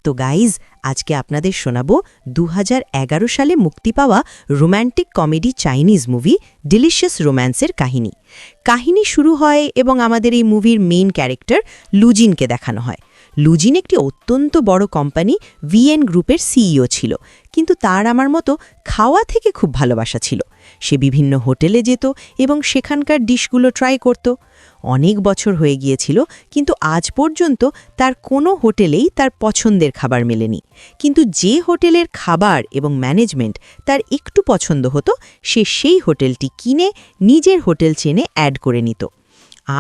তো গাইজ, আজকে আপনাদের শোনাবো 2011 সালে মুক্তি পাওয়া romantic comedy Chinese movie delicious রোম্যান্সের কাহিনী শুরু হয় এবং আমাদের এই মুভির মেইন ক্যারেক্টার লুজিনকে দেখানো হয়। লুজিন একটি অত্যন্ত বড় কোম্পানি ভিএন গ্রুপের সিইও ছিল, কিন্তু তার আমার মতো খাওয়া থেকে খুব ভালোবাসা ছিল। সে বিভিন্ন হোটেলে যেত এবং সেখানকার ডিশগুলো ট্রাই করত। অনেক বছর হয়ে গিয়েছিল, কিন্তু আজ পর্যন্ত তার কোনো হোটেলেই তার পছন্দের খাবার মেলেনি। কিন্তু যে হোটেলের খাবার এবং ম্যানেজমেন্ট তার একটু পছন্দ হতো, সে সেই হোটেলটি কিনে নিজের হোটেল চেনে অ্যাড করে নিত।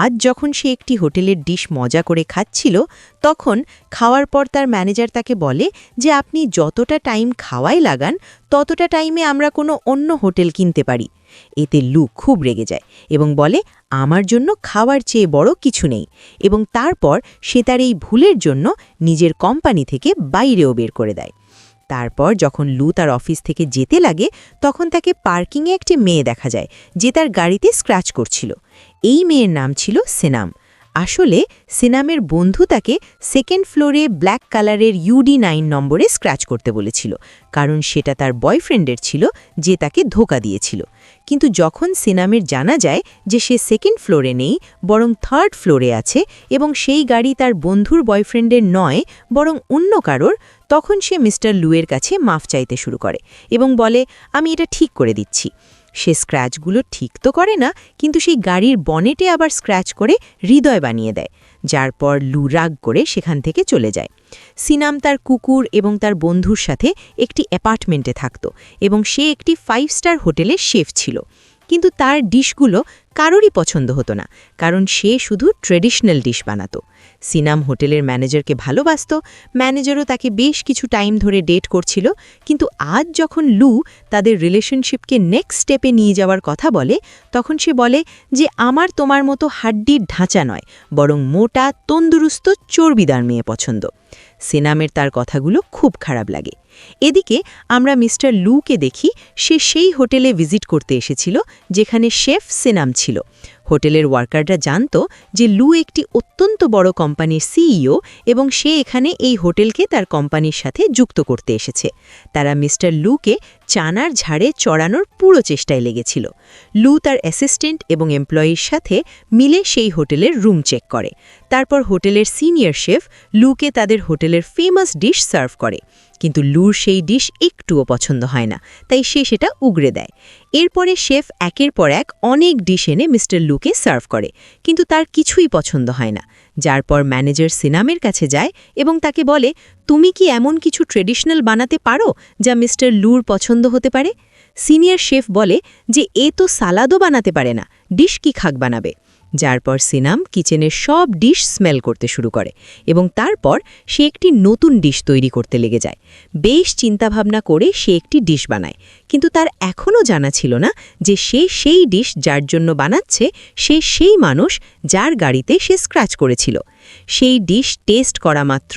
আজ যখন সে একটি হোটেলের ডিশ মজা করে খাচ্ছিল, তখন খাওয়ার পর তার ম্যানেজার তাকে বলে যে আপনি যতটা টাইম খাওয়াই লাগান, ততটা টাইমে আমরা কোনো অন্য হোটেল কিনতে পারি। এতে লু খুব রেগে যায় এবং বলে, আমার জন্য খাওয়ার চেয়ে বড় কিছু নেই, এবং তারপর সে তার এই ভুলের জন্য নিজের কোম্পানি থেকে বাইরেও বের করে দেয়। তারপর যখন লু তার অফিস থেকে যেতে লাগে, তখন তাকে পার্কিংয়ে একটি মেয়ে দেখা যায় যে তার গাড়িতে স্ক্র্যাচ করছিল। এই মেয়ের নাম ছিল সিনাম। আসলে সিনামের বন্ধু তাকে সেকেন্ড ফ্লোরে ব্ল্যাক কালারের UD9 নম্বরে স্ক্র্যাচ করতে বলেছিল, কারণ সেটা তার বয়ফ্রেন্ডের ছিল যে তাকে ধোঁকা দিয়েছিল। কিন্তু যখন সিনামের জানা যায় যে সে সেকেন্ড ফ্লোরে নেই, বরং থার্ড ফ্লোরে আছে এবং সেই গাড়ি তার বন্ধুর বয়ফ্রেন্ডের নয় বরং অন্য কারোর, তখন সে মিস্টার লুয়ের কাছে মাফ চাইতে শুরু করে এবং বলে, আমি এটা ঠিক করে দিচ্ছি। সে স্ক্র্যাচগুলো ঠিক তো করে না, কিন্তু সেই গাড়ির বনেটে আবার স্ক্র্যাচ করে হৃদয় বানিয়ে দেয়, যার পর লু রাগ করে সেখান থেকে চলে যায়। সিনাম তার কুকুর এবং তার বন্ধুর সাথে একটি অ্যাপার্টমেন্টে থাকত এবং সে একটি 5 স্টার হোটেলের শেফ ছিল। কিন্তু তার ডিশগুলো কারোরই পছন্দ হতো না, কারণ সে শুধু ট্রেডিশনাল ডিশ বানাতো। সিনাম হোটেলের ম্যানেজারকে ভালোবাসত, ম্যানেজারও তাকে বেশ কিছু টাইম ধরে ডেট করছিল। কিন্তু আজ যখন লু তাদের রিলেশনশিপকে নেক্সট স্টেপে নিয়ে যাওয়ার কথা বলে, তখন সে বলে যে আমার তোমার মতো হাড্ডির ঢাঁচা নয়, বরং মোটা তন্দুরুস্ত চর্বিদার মেয়ে পছন্দ। সিনামের তার কথাগুলো খুব খারাপ লাগে। এদিকে আমরা মিস্টার লুকে দেখি, সে সেই হোটেলে ভিজিট করতে এসেছিল যেখানে শেফ সিনাম ছিল। হোটেলের ওয়ার্কাররা জানত যে লু একটি অত্যন্ত বড় কোম্পানির সিইও এবং সে এখানে এই হোটেলকে তার কোম্পানির সাথে যুক্ত করতে এসেছে। তারা মিস্টার লুকে চানার ঝাড়ে চড়ানোর পুরো চেষ্টায় লেগেছিল। লু তার অ্যাসিস্ট্যান্ট এবং এমপ্লয়ির সাথে মিলে সেই হোটেলের রুম চেক করে। তারপর হোটেলের সিনিয়র শেফ লুকে তাদের হোটেলের ফেমাস ডিশ সার্ভ করে, কিন্তু লুর সেই ডিশ একটুও পছন্দ হয় না, তাই সে সেটা উগড়ে দেয়। এরপরে শেফ একের পর এক অনেক ডিশ এনে মিস্টার লুকে সার্ভ করে, কিন্তু তার কিছুই পছন্দ হয় না, যার পর ম্যানেজার সিনামের কাছে যায় এবং তাকে বলে, তুমি কি এমন কিছু ট্রেডিশনাল বানাতে পারো যা মিস্টার লুর পছন্দ হতে পারে? সিনিয়র শেফ বলে যে এ তো সালাদও বানাতে পারে না, ডিশ কি খাক বানাবে? যার পর সিনাম কিচেনের সব ডিশ স্মেল করতে শুরু করে এবং তারপর সে একটি নতুন ডিশ তৈরি করতে লেগে যায়। বেশ চিন্তাভাবনা করে সে একটি ডিশ বানায়, কিন্তু তার এখনও জানা ছিল না যে সে সেই ডিশ যার জন্য বানাচ্ছে সে সেই মানুষ যার গাড়িতে সে স্ক্র্যাচ করেছিল। সেই ডিশ টেস্ট করা মাত্র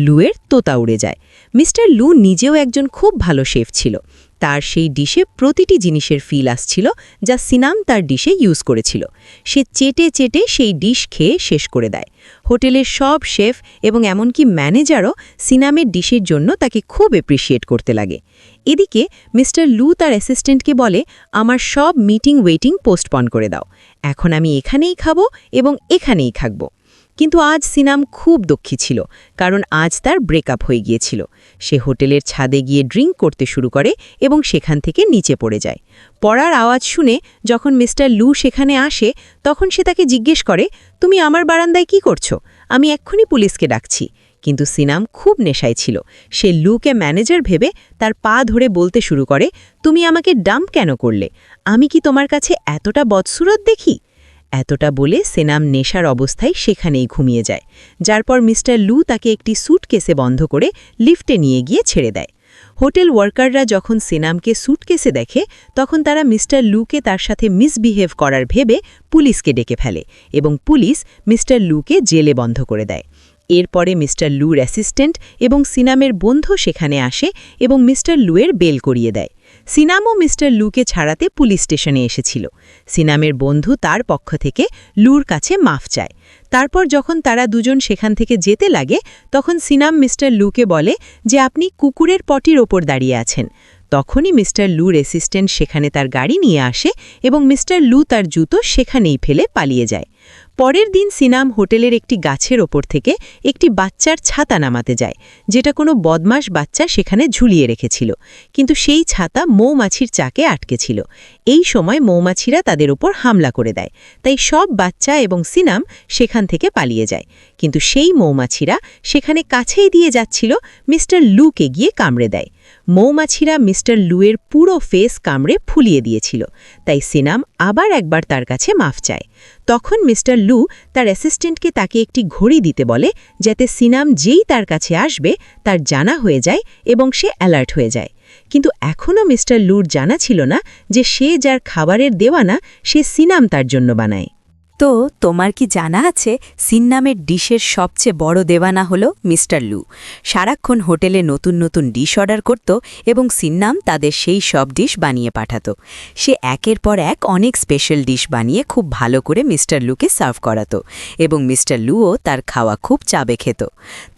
লুয়ের তোতা উড়ে যায়। মিস্টার লু নিজেও একজন খুব ভালো শেফ ছিল। তার সেই ডিশে প্রতিটি জিনিসের ফিল আসছিল যা সিনাম তার ডিশে ইউজ করেছিল। সে চেটে চেটে সেই ডিশ খেয়ে শেষ করে দেয়। হোটেলের সব শেফ এবং এমনকি ম্যানেজারও সিনামের ডিশের জন্য তাকে খুব অ্যাপ্রিশিয়েট করতে লাগে। এদিকে মিস্টার লু তার অ্যাসিস্ট্যান্টকে বলে, আমার সব মিটিং ওয়েটিং পোস্টপন করে দাও, এখন আমি এখানেই খাবো এবং এখানেই থাকব। কিন্তু আজ সিনাম খুব দুঃখী ছিল, কারণ আজ তার ব্রেকআপ হয়ে গিয়েছিল। সে হোটেলের ছাদে গিয়ে ড্রিঙ্ক করতে শুরু করে এবং সেখান থেকে নিচে পড়ে যায়। পড়ার আওয়াজ শুনে যখন মিস্টার লু সেখানে আসে, তখন সে তাকে জিজ্ঞেস করে, তুমি আমার বারান্দায় কি করছো? আমি এক্ষুনি পুলিশকে ডাকছি। কিন্তু সিনাম খুব নেশায় ছিল। সে লুকে ম্যানেজার ভেবে তার পা ধরে বলতে শুরু করে, তুমি আমাকে ডাম্প কেন করলে? আমি কি তোমার কাছে এতটা বদসুরত দেখি? এতটা বলে সিনাম নেশার অবস্থায় সেখানেই ঘুমিয়ে যায়, যার পর মিস্টার লু তাকে একটি স্যুটকেসে বন্ধ করে লিফটে নিয়ে গিয়ে ছেড়ে দেয়। হোটেল ওয়ার্কাররা যখন সিনামকে স্যুটকেসে দেখে, তখন তারা মিস্টার লুকে তার সাথে মিসবিহেভ করার ভেবে পুলিশকে ডেকে ফেলে এবং পুলিশ মিস্টার লুকে জেলে বন্ধ করে দেয়। এরপরে মিস্টার লুর অ্যাসিস্ট্যান্ট এবং সিনামের বন্ধু সেখানে আসে এবং মিস্টার লুয়ের বেল করিয়ে দেয়। সিনামও মিস্টার লুকে ছাড়াতে পুলিশ স্টেশনে এসেছিল। সিনামের বন্ধু তার পক্ষ থেকে লুর কাছে মাফ চায়। তারপর যখন তারা দুজন সেখান থেকে যেতে লাগে, তখন সিনাম মিস্টার লুকে বলে যে আপনি কুকুরের পটির ওপর দাঁড়িয়ে আছেন। তখনই মিস্টার লুর অ্যাসিস্ট্যান্ট সেখানে তার গাড়ি নিয়ে আসে এবং মিস্টার লু তার জুতো সেখানেই ফেলে পালিয়ে যায়। পরের দিন সিনাম হোটেলের একটি গাছের ওপর থেকে একটি বাচ্চার ছাতা নামাতে যায়, যেটা কোনো বদমাশ বাচ্চা সেখানে ঝুলিয়ে রেখেছিল, কিন্তু সেই ছাতা মৌমাছির চাকে আটকে ছিল। এই সময় মৌমাছিরা তাদের উপর হামলা করে দেয়, তাই সব বাচ্চা এবং সিনাম সেখান থেকে পালিয়ে যায়। কিন্তু সেই মৌমাছিরা সেখানে কাছেই দিয়ে যাচ্ছিল মিস্টার লুকে গিয়ে কামড়ে দেয়। মৌমাছিরা মিস্টার লুয়ের পুরো ফেস কামড়ে ফুলিয়ে দিয়েছিল, তাই সিনাম আবার একবার তার কাছে মাফ চায়। তখন মিস্টার লু তার অ্যাসিস্ট্যান্টকে তাকে একটি ঘড়ি দিতে বলে, যাতে সিনাম যেই তার কাছে আসবে তার জানা হয়ে যায় এবং সে অ্যালার্ট হয়ে যায়। কিন্তু এখনও মিস্টার লুর জানা ছিল না যে সে যার খাবারের দেওয়ানা সে সিনাম তার জন্য বানায়। তো তোমার কি জানা আছে সিন্নামের ডিশের সবচেয়ে বড় দেওয়ানা হলো মিস্টার লু। সারাক্ষণ হোটেলে নতুন নতুন ডিশ অর্ডার করত এবং সিন্নাম তাদের সেই সব ডিশ বানিয়ে পাঠাত। সে একের পর এক অনেক স্পেশাল ডিশ বানিয়ে খুব ভালো করে মিস্টার লুকে সার্ভ করাতো এবং মিস্টার লুও তার খাওয়া খুব চাবে খেত।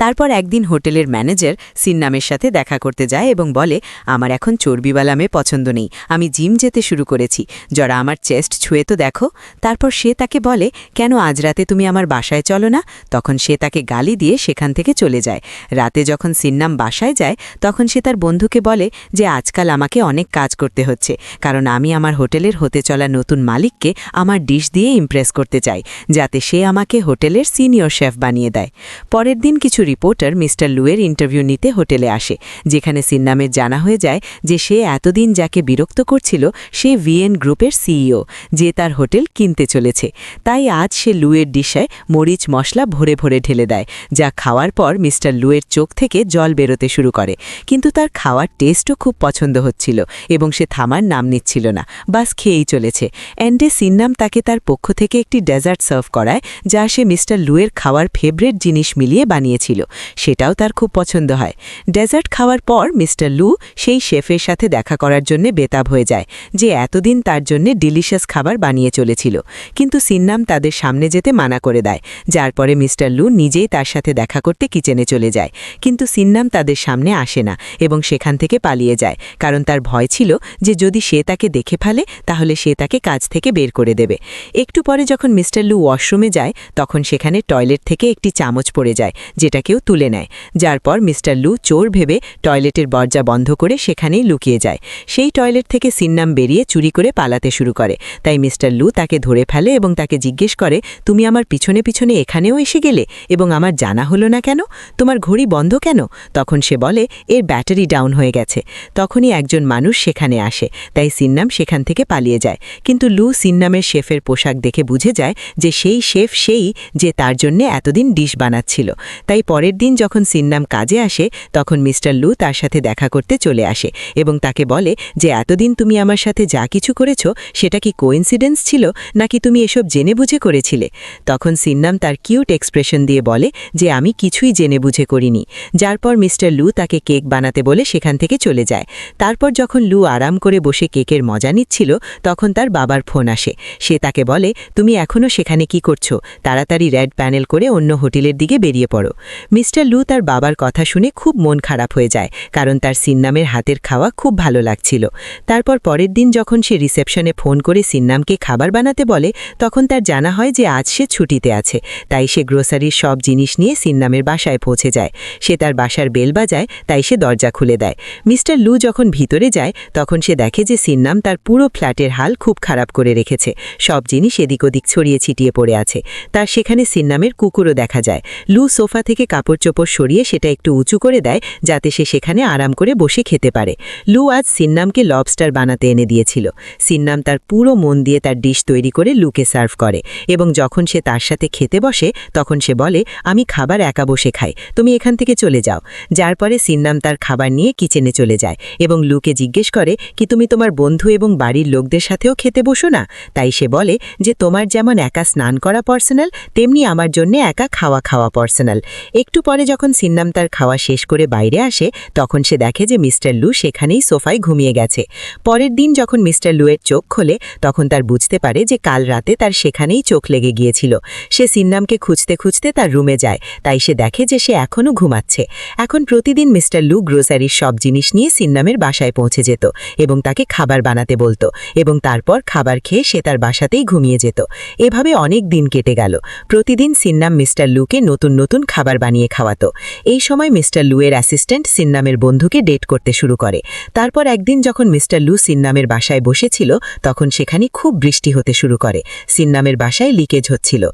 তারপর একদিন হোটেলের ম্যানেজার সিন্নামের সাথে দেখা করতে যায় এবং বলে, আমার এখন চর্বিওয়ালা মেয়ে পছন্দ নেই, আমি জিম যেতে শুরু করেছি, যারা আমার চেস্ট ছুঁয়ে তো দেখো। তারপর সে তাকে বলে, কেন আজ রাতে তুমি আমার বাসায় চলো না? তখন সে তাকে গালি দিয়ে সেখান থেকে চলে যায়। রাতে যখন সিন্নাম বাসায় যায় তখন সে তার বন্ধুকে বলে যে আজকাল আমাকে অনেক কাজ করতে হচ্ছে, কারণ আমি আমার হোটেলের হতে চলা নতুন মালিককে আমার ডিশ দিয়ে ইমপ্রেস করতে চাই, যাতে সে আমাকে হোটেলের সিনিয়র শেফ বানিয়ে দেয়। পরের দিন কিছু রিপোর্টার মিস্টার লুয়ের ইন্টারভিউ নিতে হোটেলে আসে, যেখানে সিন্নামের জানা হয়ে যায় যে সে এতদিন যাকে বিরক্ত করছিল সে ভিএন গ্রুপের সিইও, যে তার হোটেল কিনতে চলেছে। তাই আজ সে লুয়ের ডিশায় মরিচ মশলা ভরে ভরে ঢেলে দেয়, যা খাওয়ার পর মিস্টার লুয়ের চোখ থেকে জল বেরোতে শুরু করে। কিন্তু তার খাওয়ার টেস্টও খুব পছন্দ হচ্ছিল এবং সে থামার নাম নিচ্ছিল না, বাস খেয়েই চলেছে। এন্ডে সিন্নাম তাকে তার পক্ষ থেকে একটি ডেজার্ট সার্ভ করায়, যা সে মিস্টার লুয়ের খাওয়ার ফেভারিট জিনিস মিলিয়ে বানিয়েছিল। সেটাও তার খুব পছন্দ হয়। ডেজার্ট খাওয়ার পর মিস্টার লু সেই শেফের সাথে দেখা করার জন্য বেতাব হয়ে যায়, যে এতদিন তার জন্য ডিলিশিয়াস খাবার বানিয়ে চলেছিল। কিন্তু সিন্নাম তাদের সামনে যেতে মানা করে দেয়, যার পরে মিস্টার লু নিজেই তার সাথে দেখা করতে কিচেনে চলে যায়। কিন্তু সিন্নাম তাদের সামনে আসে না এবং সেখান থেকে পালিয়ে যায়, কারণ তার ভয় ছিল যে যদি সে তাকে দেখে ফেলে তাহলে সে তাকে কাজ থেকে বের করে দেবে। একটু পরে যখন মিস্টার লু ওয়াশরুমে যায় তখন সেখানে টয়লেট থেকে একটি চামচ পড়ে যায়, যেটা কেউ তুলে নেয়, যার পর মিস্টার লু চোর ভেবে টয়লেটের দরজা বন্ধ করে সেখানেই লুকিয়ে যায়। সেই টয়লেট থেকে সিন্নাম বেরিয়ে চুরি করে পালাতে শুরু করে, তাই মিস্টার লু তাকে ধরে ফেলে এবং তাকে জিজ্ঞেস করে, তুমি আমার পিছনে পিছনে এখানেও এসে গেলে এবং আমার জানা হলো না কেন? তোমার ঘড়ি বন্ধ কেন? তখন সে বলে এর ব্যাটারি ডাউন হয়ে গেছে। তখনই একজন মানুষ সেখানে আসে, তাই সিন্নাম সেখান থেকে পালিয়ে যায়। কিন্তু লু সিন্নামের শেফের পোশাক দেখে বুঝে যায় যে সেই শেফ সেই যে তার জন্য এতদিন ডিশ বানাচ্ছিল। তাই পরের দিন যখন সিন্নাম কাজে আসে তখন মিস্টার লু তার সাথে দেখা করতে চলে আসে এবং তাকে বলে যে এতদিন তুমি আমার সাথে যা কিছু করেছো সেটা কি কোইন্সিডেন্স ছিল নাকি তুমি এসব জেনে বুঝে করেছিলে? তখন সিন্নাম তার কিউট এক্সপ্রেশন দিয়ে বলে যে আমি কিছুই জেনে বুঝে করিনি। যার পর মিস্টার লু তাকে কেক বানাতে বলে সেখান থেকে চলে যায়। তারপর যখন লু আরাম করে বসে কেকের মজা নিচ্ছিল তখন তার বাবার ফোন আসে। সে তাকে বলে, তুমি এখনও সেখানে কি করছো? তাড়াতাড়ি রেড প্যানেল করে অন্য হোটেলের দিকে বেরিয়ে পড়ো। মিস্টার লু তার বাবার কথা শুনে খুব মন খারাপ হয়ে যায়, কারণ তার সিন্নামের হাতের খাওয়া খুব ভালো লাগছিল। তারপর পরের দিন যখন সে রিসেপশনে ফোন করে সিন্নামকে খাবার বানাতে বলে তখন তার জানা হয় যে আজ সে ছুটিতে আছে। তাই সে গ্রোসারির সব জিনিস নিয়ে সিন্নামের বাসায় পৌঁছে যায়। সে তার বাসার বেল বাজায়, তাই সে দরজা খুলে দেয়। মিস্টার লু যখন ভিতরে যায় তখন সে দেখে যে সিন্নাম তার পুরো ফ্ল্যাটের হাল খুব খারাপ করে রেখেছে, সব জিনিস এদিক ওদিক ছড়িয়ে ছিটিয়ে পড়ে আছে। তার সেখানে সিন্নামের কুকুরও দেখা যায়। লু সোফা থেকে কাপড় চোপড় সরিয়ে সেটা একটু উঁচু করে দেয়, যাতে সে সেখানে আরাম করে বসে খেতে পারে। লু আজ সিন্নামকে লবস্টার বানাতে এনে দিয়েছিল। সিন্নাম তার পুরো মন দিয়ে তার ডিশ তৈরি করে লুকে সার্ভ করে এবং যখন সে তার সাথে খেতে বসে তখন সে বলে, আমি খাবার একা বসে খাই, তুমি এখান থেকে চলে যাও। যার পরে সিন্নাম তার খাবার নিয়ে কিচেনে চলে যায় এবং লুকে জিজ্ঞেস করে, কি তুমি তোমার বন্ধু এবং বাড়ির লোকদের সাথেও খেতে বসো না? তাই সে বলে যে তোমার যেমন একা স্নান করা পার্সোনাল, তেমনি আমার জন্য একা খাওয়া পার্সোনাল। একটু পরে যখন সিন্নাম তার খাওয়া শেষ করে বাইরে আসে তখন সে দেখে যে মিস্টার লু সেখানেই সোফায় ঘুমিয়ে গেছে। পরের দিন যখন মিস্টার লুয়ের চোখ খোলে তখন তার বুঝতে পারে যে কাল রাতে তার সেখানেই চোখ লেগে গিয়েছিল। সে সিন্নামকে খুঁজতে খুঁজতে তার রুমে যায়, তাই সে দেখে যে সে এখনও ঘুমাচ্ছে। এখন প্রতিদিন মিস্টার লু গ্রোসারির সব জিনিস নিয়ে সিন্নামের বাসায় পৌঁছে যেত এবং তাকে খাবার বানাতে বলতো এবং তারপর খাবার খেয়ে সে তার বাসাতেই ঘুমিয়ে যেত। এভাবে অনেক দিন কেটে গেল। প্রতিদিন সিন্নাম মিস্টার লুকে নতুন নতুন খাবার বানিয়ে খাওয়াতো। এই সময় মিস্টার লুয়ের অ্যাসিস্ট্যান্ট সিন্নামের বন্ধুকে ডেট করতে শুরু করে। তারপর একদিন যখন মিস্টার লু সিন্নামের বাসায় বসেছিল তখন সেখানে খুব বৃষ্টি হতে শুরু করে। সিন্নামের বাসায় লিকেজ হচ্ছিল।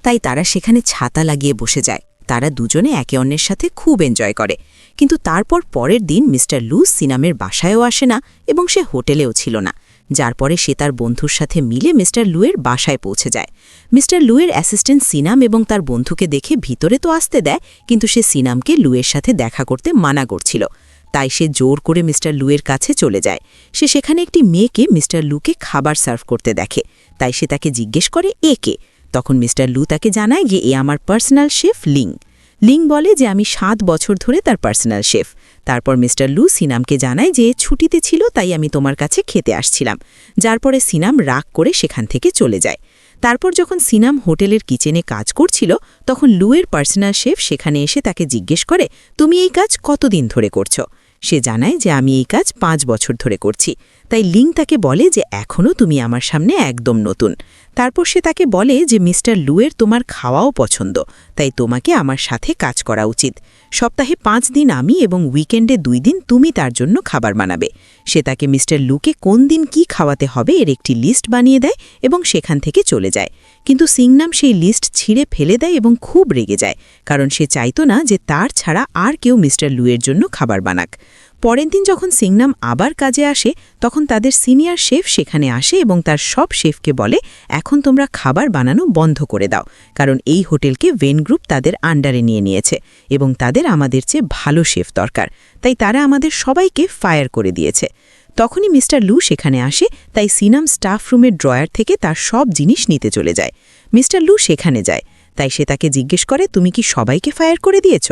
তাই তারা সেখানে ছাতা লাগিয়ে বসে যায়। তারা দুজনে একে অন্যের সাথে খুব এনজয় করে। কিন্তু তারপর পরের দিন মিস্টার লু সিনামের বাসায়ও আসে না এবং সে হোটেলেও ছিল না। যার পরে সে তার বন্ধুর সাথে মিলে মিস্টার লুয়ের বাসায় পৌঁছে যায়। মিস্টার লুয়ের অ্যাসিস্ট্যান্ট সিনাম এবং তার বন্ধুকে দেখে ভিতরে তো আসতে দেয়, কিন্তু সে সিনামকে লুয়ের সাথে দেখা করতে মানা করছিল। তাই সে জোর করে মিস্টার লুয়ের কাছে চলে যায়। সে সেখানে একটি মেয়েকে মিস্টার লুকে খাবার সার্ভ করতে দেখে। তাই সে তাকে জিজ্ঞেস করে এ কে। তখন মিস্টার লু তাকে জানায় যে এ আমার পার্সোনাল শেফ লিং। লিং বলে যে আমি 7 বছর ধরে তার পার্সোনাল শেফ। তারপর মিস্টার লু সিনামকে জানায় যে ছুটিতে ছিল তাই আমি তোমার কাছে খেতে আসছিলাম। যার পরে সিনাম রাগ করে সেখান থেকে চলে যায়। তারপর যখন সিনাম হোটেলের কিচেনে কাজ করছিল তখন লুয়ের পার্সোনাল শেফ সেখানে এসে তাকে জিজ্ঞেস করে, তুমি এই কাজ কতদিন ধরে করছো? সে জানায় যে আমি এই কাজ 5 বছর ধরে করছি। তাই লিং তাকে বলে যে এখনও তুমি আমার সামনে একদম নতুন। তারপর সে তাকে বলে যে মিস্টার লুয়ের তোমার খাওয়াও পছন্দ, তাই তোমাকে আমার সাথে কাজ করা উচিত। সপ্তাহে 5 দিন আমি এবং উইকেন্ডে 2 দিন তুমি তার জন্য খাবার বানাবে। সে তাকে মিস্টার লুকে কোন দিন কি খাওয়াতে হবে এর একটি লিস্ট বানিয়ে দেয় এবং সেখান থেকে চলে যায়। কিন্তু সিংনাম সেই লিস্ট ছিঁড়ে ফেলে দেয় এবং খুব রেগে যায়, কারণ সে চাইতো না যে তার ছাড়া আর কেউ মিস্টার লুয়ের জন্য খাবার বানাক। পরের দিন যখন সিংনাম আবার কাজে আসে তখন তাদের সিনিয়র শেফ সেখানে আসে এবং তার সব শেফকে বলে, এখন তোমরা খাবার বানানো বন্ধ করে দাও, কারণ এই হোটেলকে ভেন গ্রুপ তাদের আন্ডারে নিয়ে নিয়েছে এবং তাদের আমাদের চেয়ে ভালো শেফ দরকার। তাই তারা আমাদের সবাইকে ফায়ার করে দিয়েছে। তখনই মিস্টার লু সেখানে আসে, তাই সিনাম স্টাফ রুমের ড্রয়ার থেকে তার সব জিনিস নিতে চলে যায়। মিস্টার লু সেখানে যায়, তাই সে তাকে জিজ্ঞেস করে, তুমি কি সবাইকে ফায়ার করে দিয়েছ?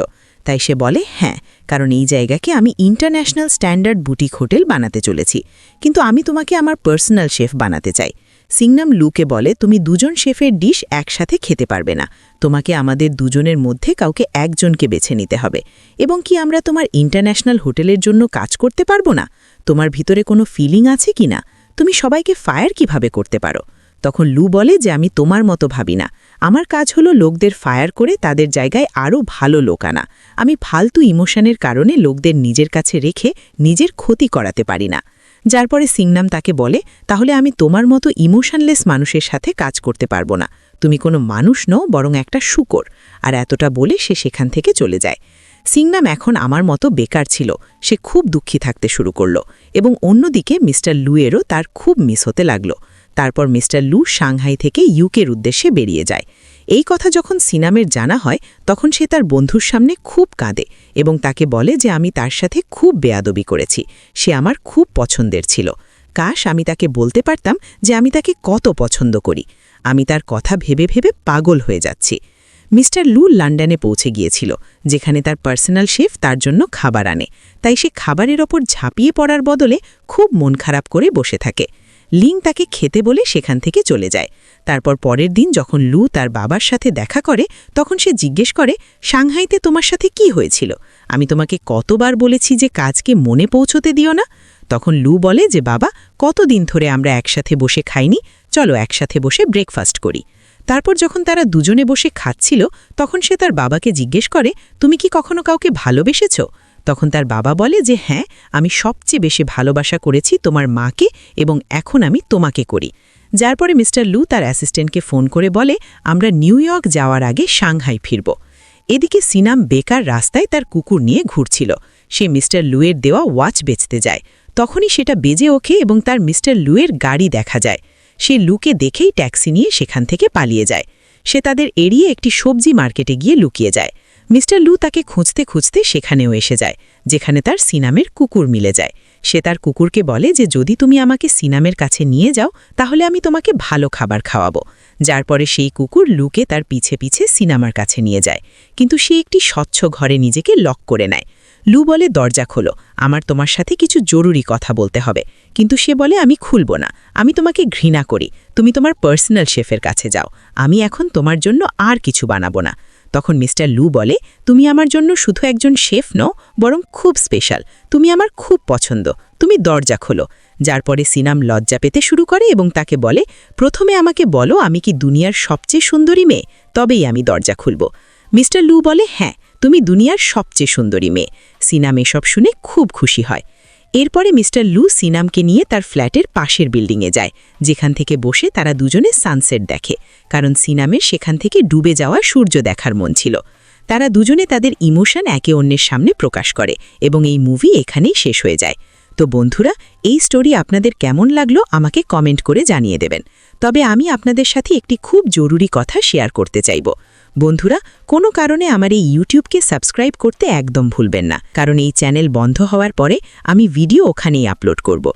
তাই সে বলে, হ্যাঁ, কারণ এই জায়গাকে আমি ইন্টারন্যাশনাল স্ট্যান্ডার্ড বুটিক হোটেল বানাতে চলেছি, কিন্তু আমি তোমাকে আমার পার্সোনাল শেফ বানাতে চাই। সিংনাম লুকে বলে, তুমি দুজন শেফের ডিশ একসাথে খেতে পারবে না, তোমাকে আমাদের দুজনের মধ্যে কাউকে একজনকে বেছে নিতে হবে। এবং কি আমরা তোমার ইন্টারন্যাশনাল হোটেলের জন্য কাজ করতে পারবো না? তোমার ভিতরে কোনো ফিলিং আছে কি না? তুমি সবাইকে ফায়ার কিভাবে করতে পারো? তখন লু বলে যে আমি তোমার মতো ভাবি না, আমার কাজ হলো লোকদের ফায়ার করে তাদের জায়গায় আরও ভালো লোক আনা। আমি ফালতু ইমোশনের কারণে লোকদের নিজের কাছে রেখে নিজের ক্ষতি করাতে পারি না। যার পরে সিংনাম তাকে বলে, তাহলে আমি তোমার মতো ইমোশনলেস মানুষের সাথে কাজ করতে পারবো না, তুমি কোনো মানুষ নও বরং একটা শূকর। আর এতটা বলে সে সেখান থেকে চলে যায়। সিংনাম এখন আমার মতো বেকার ছিল, সে খুব দুঃখী থাকতে শুরু করল এবং অন্যদিকে মিস্টার লুয়েরও তার খুব মিস হতে লাগল। তারপর মিস্টার লু সাংহাই থেকে ইউকের উদ্দেশ্যে বেরিয়ে যায়। এই কথা যখন সিনামের জানা হয় তখন সে তার বন্ধুর সামনে খুব কাঁদে এবং তাকে বলে যে আমি তার সাথে খুব বেয়াদবি করেছি, সে আমার খুব পছন্দের ছিল। কাশ আমি তাকে বলতে পারতাম যে আমি তাকে কত পছন্দ করি। আমি তার কথা ভেবে ভেবে পাগল হয়ে যাচ্ছি। মিস্টার লু লন্ডনে পৌঁছে গিয়েছিল, যেখানে তার পার্সোনাল শেফ তার জন্য খাবার আনে। তাই সে খাবারের ওপর ঝাঁপিয়ে পড়ার বদলে খুব মন খারাপ করে বসে থাকে। লিং তাকে খেতে বলে সেখান থেকে চলে যায়। তারপর পরের দিন যখন লু তার বাবার সাথে দেখা করে তখন সে জিজ্ঞেস করে, সাংহাইতে তোমার সাথে কি হয়েছিল? আমি তোমাকে কতবার বলেছি যে কাজকে মনে পৌঁছতে দিও না? তখন লু বলে যে বাবা, কতদিন ধরে আমরা একসাথে বসে খাইনি, চলো একসাথে বসে ব্রেকফাস্ট করি। তারপর যখন তারা দুজনে বসে খাচ্ছিল তখন সে তার বাবাকে জিজ্ঞেস করে, তুমি কি কখনো কাউকে ভালোবেসেছ? তখন তার বাবা বলে যে হ্যাঁ, আমি সবচেয়ে বেশি ভালোবাসা করেছি তোমার মাকে এবং এখন আমি তোমাকে করি। যার পরে মিস্টার লু তার অ্যাসিস্ট্যান্টকে ফোন করে বলে, আমরা নিউ ইয়র্ক যাওয়ার আগে সাংহাই ফিরব। এদিকে সিনাম বেকার রাস্তায় তার কুকুর নিয়ে ঘুরছিল। সে মিস্টার লুয়ের দেওয়া ওয়াচ বেচতে যায়। তখনই সেটা বেজে ওঠে এবং তার মিস্টার লুয়ের গাড়ি দেখা যায়। সে লুকে দেখেই ট্যাক্সি নিয়ে সেখান থেকে পালিয়ে যায়। সে তাদের এড়িয়ে একটি সবজি মার্কেটে গিয়ে লুকিয়ে যায়। মিস্টার লু তাকে খুঁজতে খুঁজতে সেখানেও এসে যায়, যেখানে তার সিনামের কুকুর মিলে যায়। সে তার কুকুরকে বলে যে যদি তুমি আমাকে সিনামের কাছে নিয়ে যাও তাহলে আমি তোমাকে ভালো খাবার খাওয়াবো। যার পরে সেই কুকুর লুকে তার পিছে পিছে সিনামার কাছে নিয়ে যায়, কিন্তু সে একটি স্বচ্ছ ঘরে নিজেকে লক করে নেয়। লু বলে দরজা খোলো, আমার তোমার সাথে কিছু জরুরি কথা বলতে হবে। কিন্তু সে বলে আমি খুলব না, আমি তোমাকে ঘৃণা করি, তুমি তোমার পার্সোনাল শেফের কাছে যাও, আমি এখন তোমার জন্য আর কিছু বানাবো না। তখন মিস্টার লু বলে তুমি আমার জন্য শুধু একজন শেফ নও, বরং খুব স্পেশাল, তুমি আমার খুব পছন্দ, তুমি দরজা খোলো। যার পরে সিনাম লজ্জা পেতে শুরু করে এবং তাকে বলে প্রথমে আমাকে বলো আমি কি দুনিয়ার সবচেয়ে সুন্দরী মেয়ে, তবেই আমি দরজা খুলব। মিস্টার লু বলে হ্যাঁ, তুমি দুনিয়ার সবচেয়ে সুন্দরী মেয়ে। সিনাম এসব শুনে খুব খুশি হয়। এরপরে মিস্টার লু সিনামকে নিয়ে তার ফ্ল্যাটের পাশের বিল্ডিংয়ে যায়, যেখান থেকে বসে তারা দুজনে সানসেট দেখে, কারণ সিনামের সেখান থেকে ডুবে যাওয়া সূর্য দেখার মন ছিল। তারা দুজনে তাদের ইমোশন একে অন্যের সামনে প্রকাশ করে এবং এই মুভি এখানেই শেষ হয়ে যায়। তো বন্ধুরা, এই স্টোরি আপনাদের কেমন লাগলো আমাকে কমেন্ট করে জানিয়ে দেবেন। তবে আমি আপনাদের সাথে একটি খুব জরুরি কথা শেয়ার করতে চাইব। বন্ধুরা, কোনো কারণে আমার এই ইউটিউবকে সাবস্ক্রাইব করতে একদম ভুলবেন না, কারণ এই চ্যানেল বন্ধ হওয়ার পরে আমি ভিডিও ওখানেই আপলোড করব।